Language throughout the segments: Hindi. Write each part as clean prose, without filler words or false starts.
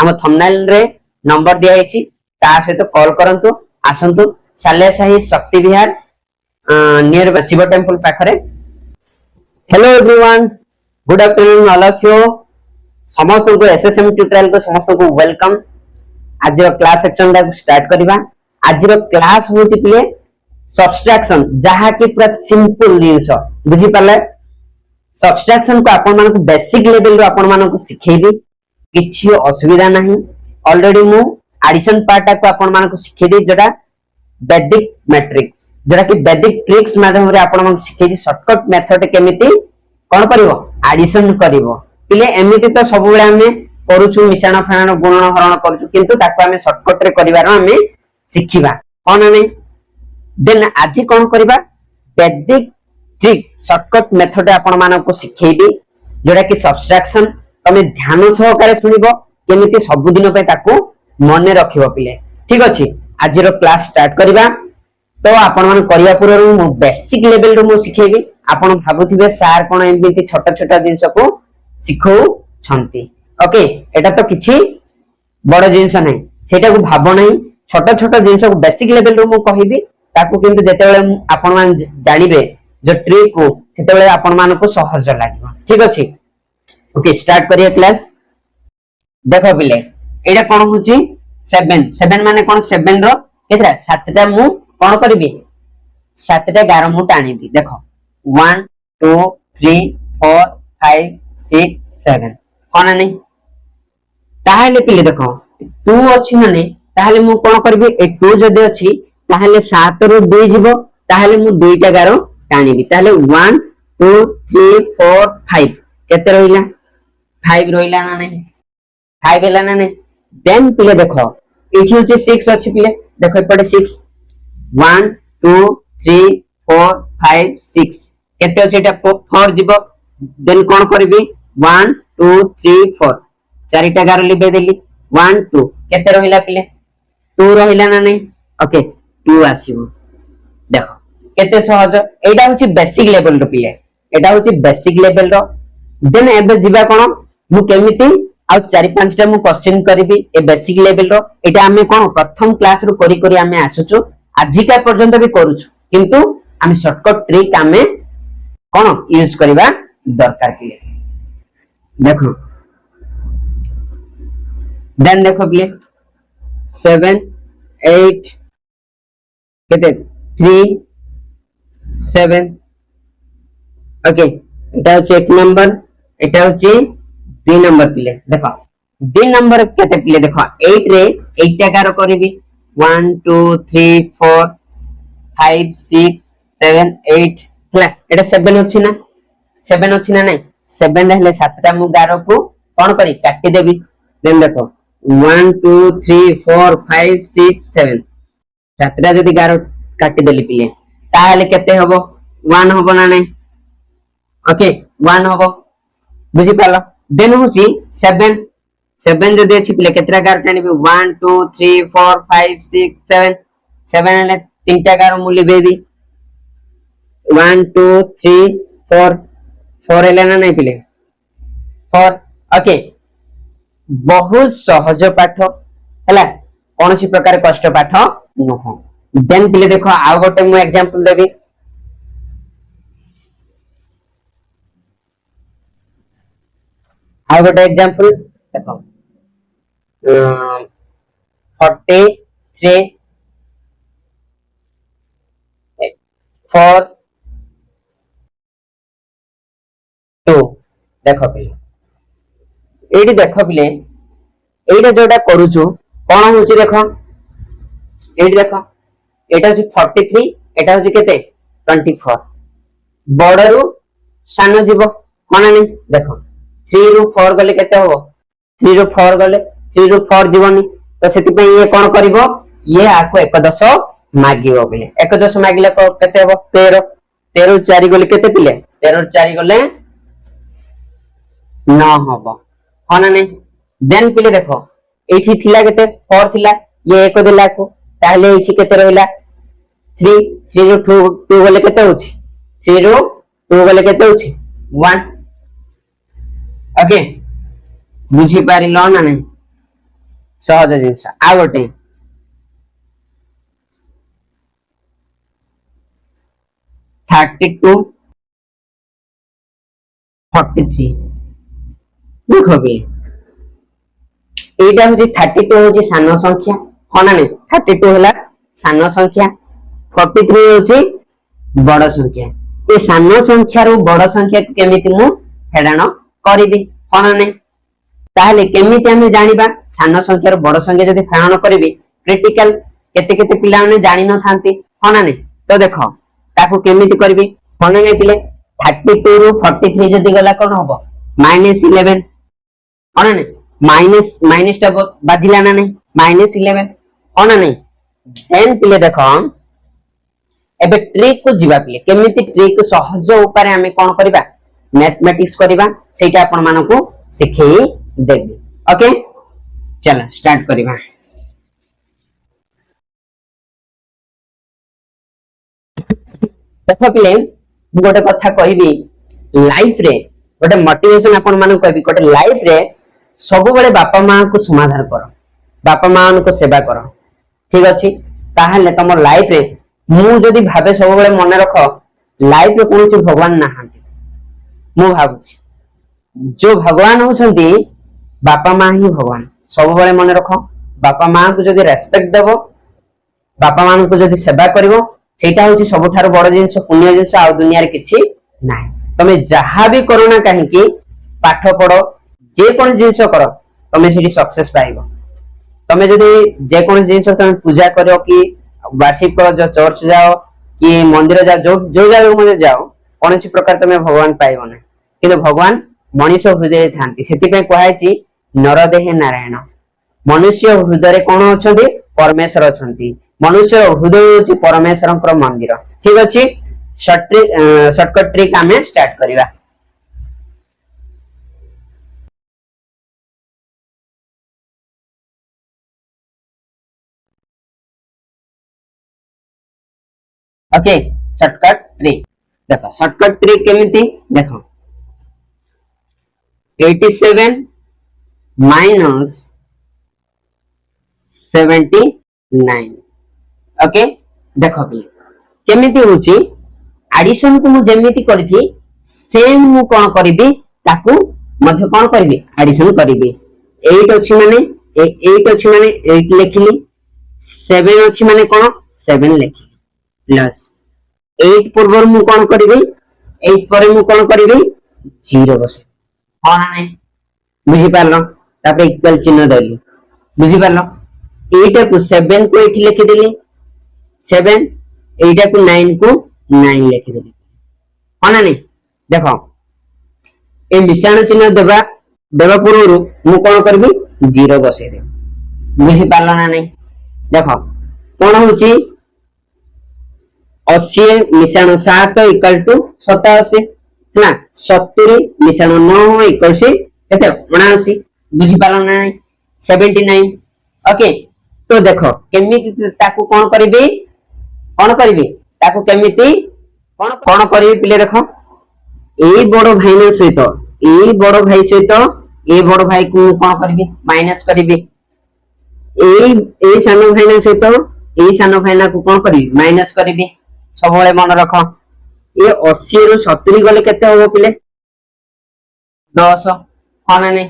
हम थंबनेल रे नंबर दिया है ता सहित कॉल करंतु आसंतु सालेसाही शक्ति विहार नियर शिव टेम्पल पाखरे। Hello everyone, good afternoon all of you. समस्त को एसएसएम ट्यूटोरियल को समस्त को वेलकम। आज क्लास सेक्शन दा स्टार्ट करबा। आज क्लास होची पिले सब्सट्रैक्शन, जहा कि पूरा सिंपल जिंस बुझी पाले। सब्सट्रैक्शन को आपण मानक बेसिक लेवल रो आपण मानक सिखेबी, किछि असुविधा नहीं। ऑलरेडी मु एडिशन पार्ट को आपण मानक सिखेबी, जोटा वैदिक मैट्रिक्स, जोटा कि वैदिक ट्रिक्स माध्यम रे आपण मानक सिखेबी। शॉर्टकट मेथड केमिति कोन करिवो, एडिशन करिवो। पिले एमिति तो सब बेला हमें करूछु, मिश्रण फरण गुणन हरण करूछु, किंतु ताको हमें शॉर्टकट रे करिवार हमें सिखिबा कोन नहीं। देन आज कोन करिबा, वैदिक ट्रिक शॉर्टकट मेथड आपण मानक सिखेबी, जोटा कि सब्सट्रैक्शन तमे ध्यान सहकारे सुनिबो, केमिति सब दिन पे ताको मन रखिबो पिले। ठीक अछि, आज रो क्लास स्टार्ट करिबा। तो आपण मन करिया पूर्व मु बेसिक लेवल रो मु सिखेबी। आपण भाबुथिबे सार कोन एमिति छोटा छोटा जिंस को सिखौ छंती। ओके, एटा तो किछि बड़ जिंस नै, सेटा को भाबो नै। छोटा छोटा जिंस को बेसिक लेवल रो मु कहिबी, ताको किंतु जेतेबेले आपण मान जानिबे जो ट्रिक को, सेतेबेले आपण मान को सहज लागिबो। ठीक अछि, ओके स्टार्ट करिए क्लास। देखो पिले, एटा कोन होची 7 7 माने कोन, 7 रो केतरा 7टा मु कोन करबी, 7टा गारो मु टाणीबी। देखो 1 2 3 4 5 6 7 कोन नै। ताहले पिले देखो 2 अछि माने, ताहले मु कोन करबी, ए 2 जदि अछि ताहले 7 रो 2 जीवो, ताहले मु 2टा गारो टाणीबी। ताहले 1 2 3 4 5 केते रहिला, 5 रहिला ना नै, 5 हेला ना नै। देन पिले देखो एठी होची 6 अछि पिले, देखो एपटे 6 1 2 3 4 5 6 केते अछि, एटा 4 जीवो। देन कोन करबी, 1 2 3 4 चारिटा गारो लिबे देली। 1 2 केते रहिला पिले, 2 रहिला ना नै। ओके 2 आसीबो। देखो केते सहज, एटा होची बेसिक लेवल रो पिले, एटा होची बेसिक लेवल रो। देन एबे जिबा कोन, मु केमिति आ 4-5 टा मु क्वेश्चन करबी ए बेसिक लेवल रो। एटा हमें कोन प्रथम क्लास रो करी करी हमें आसुचो, आजिका पर्यंत भी करूछु, किंतु हमें शॉर्टकट ट्रिक हमें कोन यूज करबा दरकार पिले। देखो देन देखो पिले 7 8 केते 3 7 ओके, एटा होची 1 नंबर, एटा होची 2 नंबर पिले। देखो 2 नंबर केते पिले, देखो 8 रे 8 टा गारो करबी। 1 2 3 4 5 6 7 8 हला, एटा 7 अछि ना, 7 अछि ना नै। 7 रहले 7टा मु गारो को कोन करी काटी देबी। देन देखो 1 2 3 4 5 6 7 7टा जदी गारो काटी देली पिले, ताहले केते हबो, 1 हबो ना नै। ओके 1 हबो, बुझी पालो। देन होची 7 7 जदी अछि पिले, केतरा गार टानिबे, 1 2 3 4 5 6 7 7 हेले 3टा गार मु लिबेबी। 1 2 3 4 4 हेले ना नै पिले, 4। ओके, बहुत सहज पाठ हला, कोनसी प्रकार कष्ट पाठ नहो। देन पिले देखो आ गोटे मु एग्जांपल देबी। आ गोटे एग्जांपल देखो 43 4 2 देखो पिले, एडी देखो पिले, एडा जोटा करूछु कोन होची, देखो एडी देखो एटा होची 43, एटा होची केते 24। बडरू सानो जीवो कोन नै। देखो 3 रु 4 गले केते हो, 3 रु 4 गले 3 रु 4 जीवनी, तो सेति पे ये कोन करिवो, ये आको 11 मागिवो पिले। 11 मागिले को केते हो, 13 13 रु 4 गले केते पिले, 13 रु 4 गले 9 हबो कोन नै। देन पिले देखो एठी थिला केते 4 थिला, ये 1 देला को, ताहले एठी केते रहिला 3 3 रु 2 गले केते होची, 3 रु 2 गले केते होची 1। ओके बुझी पारिलो ना नै। सहज जिनस आ गोटे 32 43 देख भी एटा होची 32 होची सान संख्या हाँ ना 32 होला सान संख्या 43 होची बड़ संख्या ये सान संख्या रु बड़ संख्या केमिति मु फेडाण करिबी हाँ ना ताहले केमिति हमें जानिबा सान संख्या रु बड़ संख्या जदि फेडाण करिबी क्रिटिकल केते केते पिला माने जानि न थांती हाँ ना तो देखो ताको केमिति करबी हाँ ना पिले 32 रु 43 जदि गला कोन हबो -11 हाँ ना माइनस टा बाधिला ना -11 हाँ ना देन पिले देखो एबे ट्रिक को जीवा पिले केमिति ट्रिक सहज उपाय हमें कोन करबा मैथमेटिक्स करबा सेटा आपण मानको सिखै देबी ओके चलो स्टार्ट करबा देखो पिले गोटे कथा कहबी लाइफ रे गोटे मोटिवेशन आपण मानको कहबी गोटे लाइफ रे सब बेले बापा मां को समाधान करो बापा मां को सेवा करो ठीक अछि ताहले तमर लाइफ रे मु जदी भाबे सब बेले मन रख लाइफ रे कोनसी भगवान ना मु भाबुछि जो भगवान होछंती बापा मां ही भगवान सब बेले मन रख बापा मां को जदी रेस्पेक्ट देबो बापा मां को जदी सेवा करिवो सेटा होछि सबठार बड़ जिंस पुण्य जिंस आ दुनिया रे किछि नाही तमे जहा भी करो ना काहे कि पाठ पढो जे कोन जिंस करो तमे सेठी सक्सेस पाइबो तमे जदी जे कोन जिंस तमे पूजा करो कि वार्षिक करो जो चर्च जाओ कि मंदिर जाओ जो जाओ मने जाओ कोनसी प्रकार तमे भगवान पाइबो ना किंतु भगवान मनुष्य हृदय थांती सेति पे कहैछि नरदेह नारायण मनुष्य हृदय कोन अछंती परमेश्वर अछंती मनुष्य हृदय होछि परमेश्वरंकर मंदिर ठीक अछि शॉर्टकट ट्रिक हमें स्टार्ट करिवा ओके शॉर्टकट ट्रिक देखो शॉर्टकट ट्रिक केमिति देखो 87 माइनस 79 ओके देखो प्लीज केमिति होची एडिशन को मु जेमिति करथि सेम मु कोन करबी ताकू मध्य कोन करबी एडिशन करबी 8 अछि माने 8 अछि माने 8 लिखली 7 अछि माने कोन 7 लिखली प्लस 8 पूर्व मु कोन करबी 8 पर मु कोन करबी 0 बसे हां ना बुझी पारलो तापर इक्वल चिन्ह देली बुझी पारलो 8 को 7 को 8 लिखि देली 7 8 को 9 को 9 लिखि देली हां ना देखो ए मिश्रण चिन्ह देबा देबा पूर्व मु कोन करबी 0 बसे दे बुझी पारलो ना नहीं देखो कोन होची 80 मिश्रण 7 इक्वल टू 87 ना 70 मिश्रण 9 इक्वल से केते 79 बुझी पारलो ना 79 ओके तो देखो केमिति ताकू कोन करबी ताकू केमिति कोन करबी पिले देखो ए बड़ भाई ना सहित ए बड़ भाई सहित ए बड़ भाई को कोन करबी माइनस करबी ए सानो भाई ना सहित ए सानो भाई ना को कोन करबी माइनस करबी सब बेले मन रख ये 80 रु 70 गले केते होबो पिले 10 हां ना नहीं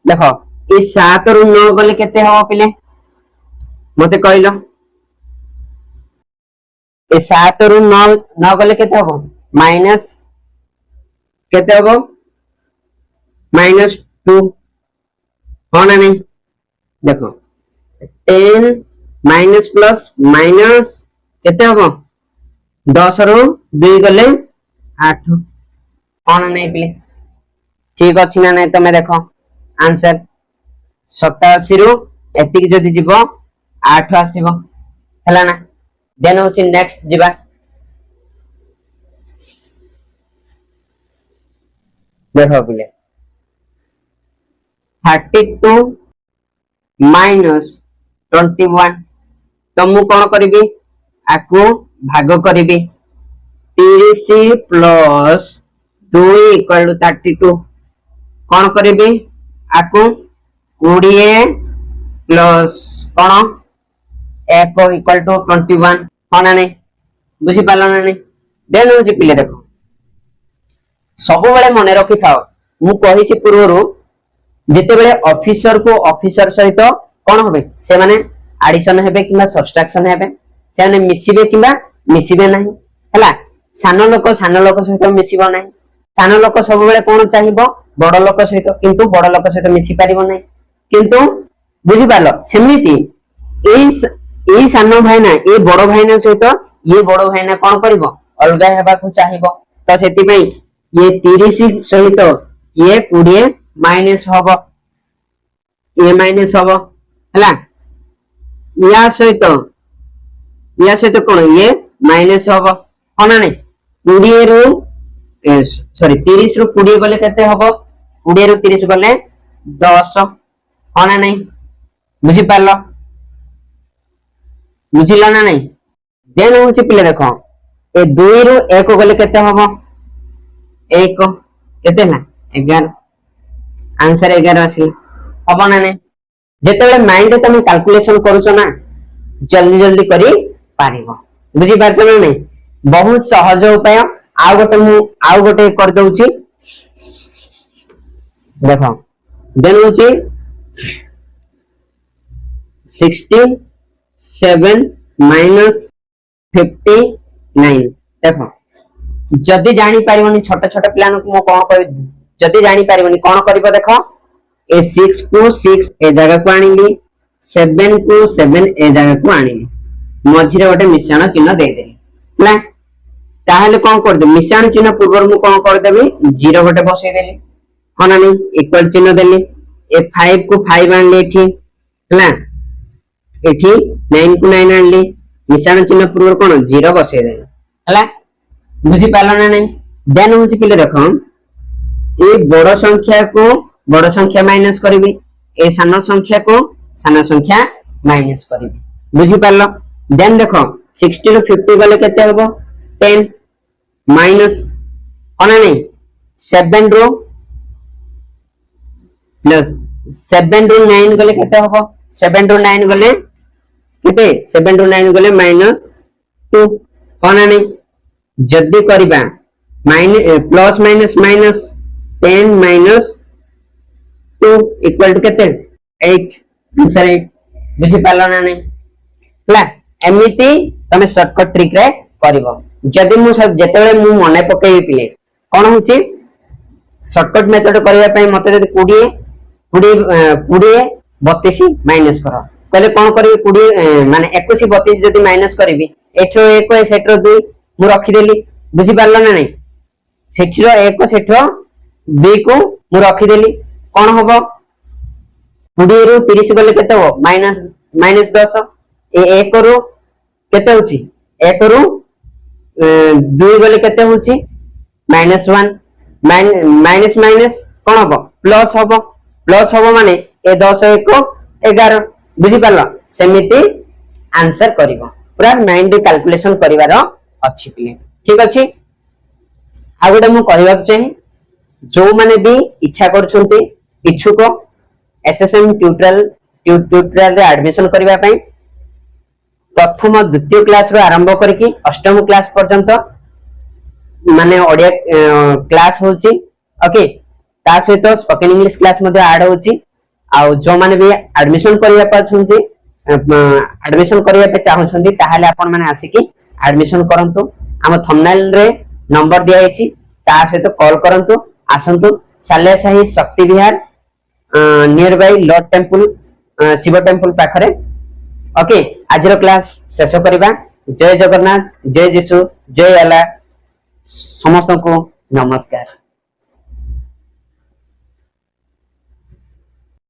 देखो ये 7 रु 9 गले केते होबो पिले मते कहलो ए 7 रु 9 गले केते होबो माइनस केते होबो -2 हां ना नहीं देखो 10 माइनस प्लस माइनस केते होबो 10 रु 2 गले 8 हां ना नहीं पिले ठीक अछि ना नहीं तमे देखो आंसर 87 रु एतिक जदि जीवो 8 आसीबो हला ना देन होछि नेक्स्ट जीवा देखो पिले 32 माइनस 21 तो मु कोन करबी आकु भाग करबी 30 प्लस 2 इक्वल टू 32 कोन करबी आकु 20 प्लस कौन 1 इक्वल टू 21 हाँ ना नहीं बुझी पाल ना नहीं देन हूँ पिले देख सब मन रखि था मु कही पूर्व जिते बड़े ऑफिसर को ऑफिसर सहित कौन होबे से माने एडिशन हेबे किबा सब्सट्रैक्शन हेबे से माने मिसिबे किबा मिसिबे नाही हला सान लोक सहित मिसिबो नाही सान लोक सब बेले कोन चाहिबो बड़ लोक सहित किंतु बड़ लोक सहित मिसि पारिबो नाही किंतु बुझी पालो सेमिति एई सान भाईना ए बड़ भाईना सहित ये बड़ भाईना कोन करिवो अलगा हेबा को चाहिबो तो सेति पई ये 30 सहित ये 20 माइनस हबो ये माइनस हबो हला या सहित कोन ये माइनस हबो होना नहीं 20 रु सॉरी 30 रु 20 गले केते हबो 20 रु 30 गले 10 होना नहीं बुझी पालो बुझिला ना नहीं देन होछि पिले देखो ए 2 रु 1 गले केते हबो 1 केते ना 11 आंसर 11 आसी हबो ना नहीं जेतेबेले माइंड तुम कैलकुलेशन करूछ ना जल्दी जल्दी करी पारिबो बुझी पारछ ना नहीं बहुत सहज उपाय आउ गोटे कर दउची देखो देन होची 67 माइनस 59 देखो जदि जानी पारिबनी छोट छोट प्लान को कोन कहि जदि जानी पारिबनी कोन करबो देखो ए 6 को 6 ए जगह को आनिली 7 को 7 ए जगह को आनिली मझिरे गोटे मिश्रण चिन्ह दे देली ना ताहले कोन कर दे मिश्रण चिन्ह पूर्व मु कोन कर देबी 0 गोटे बसै देली हना नहीं इक्वल चिन्ह देली ए 5 को 5 आनली एठी ना एठी 9 को 9 आनली मिश्रण चिन्ह पूर्व कोन 0 बसै देली हला बुझी पालो ना नहीं देन होची पिले देखो ए बड़ संख्या को बड़ संख्या माइनस करी ए सान संख्या को सान संख्या माइनस करी बुझी पारलो देन देखो 60 रु 50 गले केते होबो 10 माइनस होना नहीं 7 रु प्लस 7 रु 9 गले केते होबो 7 रु 9 गले केते 7 रु 9 गले माइनस 2 होना नहीं जल्दी करिबा minus plus minus minus 10 minus 2 equal to केते 8 आंसर 8 बुझी पालो ना नहीं हला एमिति तमे शॉर्टकट ट्रिक रे करिवो जदी मु जेतेबेले मु मने पकेई पिले कोन होची शॉर्टकट मेथड करिया पई मते जदी 20 32 माइनस करो कहले कोन करिवि 20 माने 21 32 जदी माइनस करिवि एठो 1 सेठो 2 मु रखि देली बुझी पारलो ना नहीं सेठो 1 सेठो 2 को मु रखि देली कोन होबो 20 रु 30 गले केते हो माइनस 10 ए 1 रु केते होची 1 रु 2 गले केते होची -1 माइनस माइनस कोन होबो प्लस होबो माने ए 10 1 11 बुझी पारलो सेमिति आंसर करिवो पूरा माइंड कैलकुलेशन करिवार अछि पिले ठीक अछि आ गोटे मु कहबा चाहि जो माने भी इच्छा करछन्ते इच्छुक एसएसएम ट्यूटोरियल रे एडमिशन करबा पई प्रथम द्वितीय क्लास रो आरंभ करके अष्टम क्लास पर्यंत माने ओडिया क्लास होची ओके ता सहित स्पोकन इंग्लिश क्लास मध्ये ऐड होची आ जो माने भी एडमिशन करबा पाछन्ते एडमिशन करबा पे चाहछन्ते ताहाले आपण माने आसीकी एडमिशन करंतु हम थंबनेल रे नंबर दिया आइछि ता सहित कॉल करंतु आसंतु सालेसाही Shakti Vihar nearby lord temple Shiv temple पाखरे ओके आज रो क्लास शेष करबा जय जगन्नाथ जय यीशु जय अल्लाह समस्त को नमस्कार।